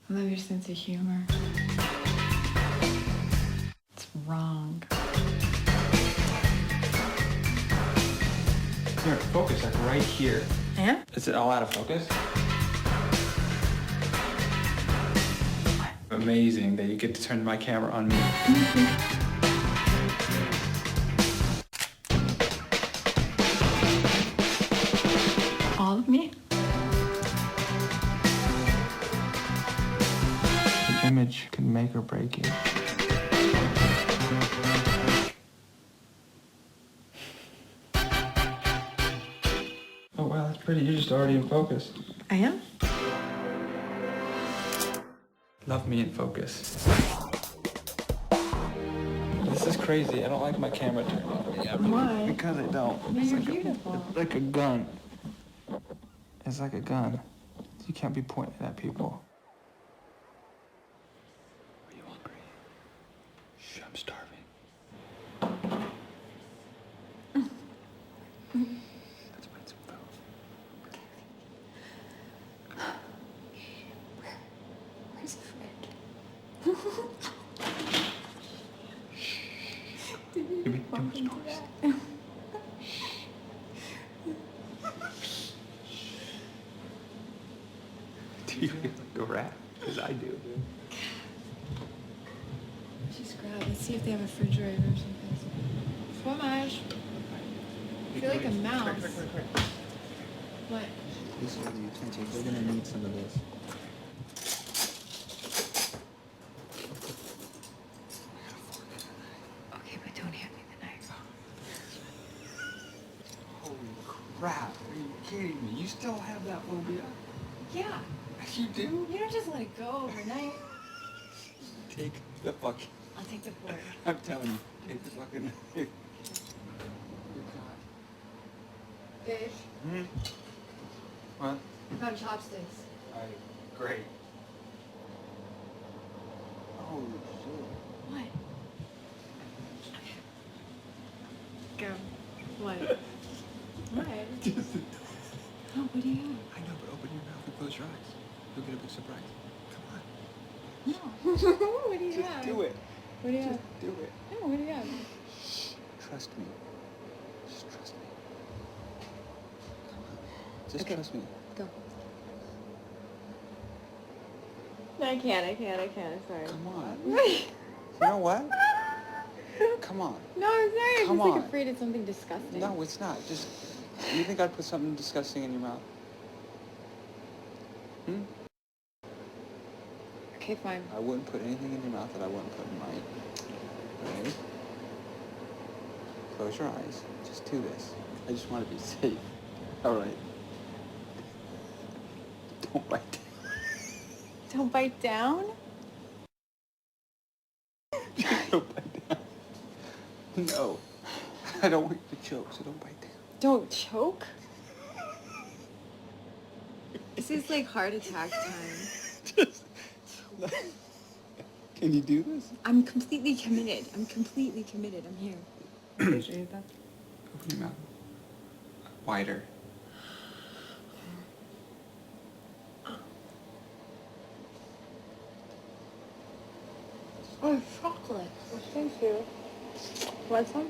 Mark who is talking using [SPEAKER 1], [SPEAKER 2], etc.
[SPEAKER 1] I love your sense of humor. It's wrong.
[SPEAKER 2] Here, focus, like right here.
[SPEAKER 1] Yeah?
[SPEAKER 2] Is it all out of focus? Amazing that you get to turn my camera on me.
[SPEAKER 1] All of me?
[SPEAKER 2] An image can make or break you. Oh wow, that's pretty. You're just already in focus.
[SPEAKER 1] I am?
[SPEAKER 2] Love me in focus. This is crazy. I don't like my camera turned on. Yeah,
[SPEAKER 1] Why?
[SPEAKER 2] because I don't.
[SPEAKER 1] But you're beautiful.
[SPEAKER 2] It's like a gun. It's like a gun. You can't be pointing at people. Are you hungry? Shh, I'm starving. Let's find some food.
[SPEAKER 1] Where's the fridge?
[SPEAKER 2] You've been too much noise. Do you feel like a rat? Because I do.
[SPEAKER 1] Just grab. Let's see if they have a refrigerator or something. Fromage. I feel like a mouse. What?
[SPEAKER 3] These are the utensils. We're gonna need some of this.
[SPEAKER 1] Okay, but don't hand me the knife.
[SPEAKER 3] Holy crap! Are you kidding me? You still have that phobia?
[SPEAKER 1] Yeah.
[SPEAKER 3] You do?
[SPEAKER 1] You don't just let it go overnight.
[SPEAKER 3] Take the fuck.
[SPEAKER 1] I'll take the board.
[SPEAKER 3] I'm telling you, take the fucking.
[SPEAKER 1] Fish.
[SPEAKER 2] What?
[SPEAKER 1] I found chopsticks.
[SPEAKER 2] Alright, great.
[SPEAKER 3] Holy shit!
[SPEAKER 1] What? Go. What? What?
[SPEAKER 2] Just
[SPEAKER 1] Oh, what do you have?
[SPEAKER 3] I know, but open your mouth and close your eyes. You'll get a big surprise. Come on.
[SPEAKER 1] No. What do you
[SPEAKER 3] Just
[SPEAKER 1] have?
[SPEAKER 3] do it.
[SPEAKER 1] What do you have?
[SPEAKER 3] Just do it.
[SPEAKER 1] No, what do you have?
[SPEAKER 3] Trust me. Just trust me. Come on. Just
[SPEAKER 1] Okay.
[SPEAKER 3] trust me.
[SPEAKER 1] Go. No, I can't. I'm sorry.
[SPEAKER 3] Come on. You know what? Come on.
[SPEAKER 1] No, I'm sorry. I'm
[SPEAKER 3] Come
[SPEAKER 1] just
[SPEAKER 3] on.
[SPEAKER 1] afraid it's something disgusting.
[SPEAKER 3] No, it's not. Just. You think I'd put something disgusting in your mouth?
[SPEAKER 1] Okay, fine.
[SPEAKER 3] I wouldn't put anything in your mouth that I wouldn't put in mine. Ready? Close your eyes. Just do this. I just want to be safe. All right. Don't bite.
[SPEAKER 1] Don't bite down?
[SPEAKER 3] Don't bite down. No. I don't want you to choke, so don't bite down.
[SPEAKER 1] Don't choke? This is like heart attack time.
[SPEAKER 3] Just. Can you do this?
[SPEAKER 1] I'm completely committed. I'm here. Appreciate that.
[SPEAKER 3] Open your mouth. Wider.
[SPEAKER 1] Oh, chocolate. Thank you. Want some?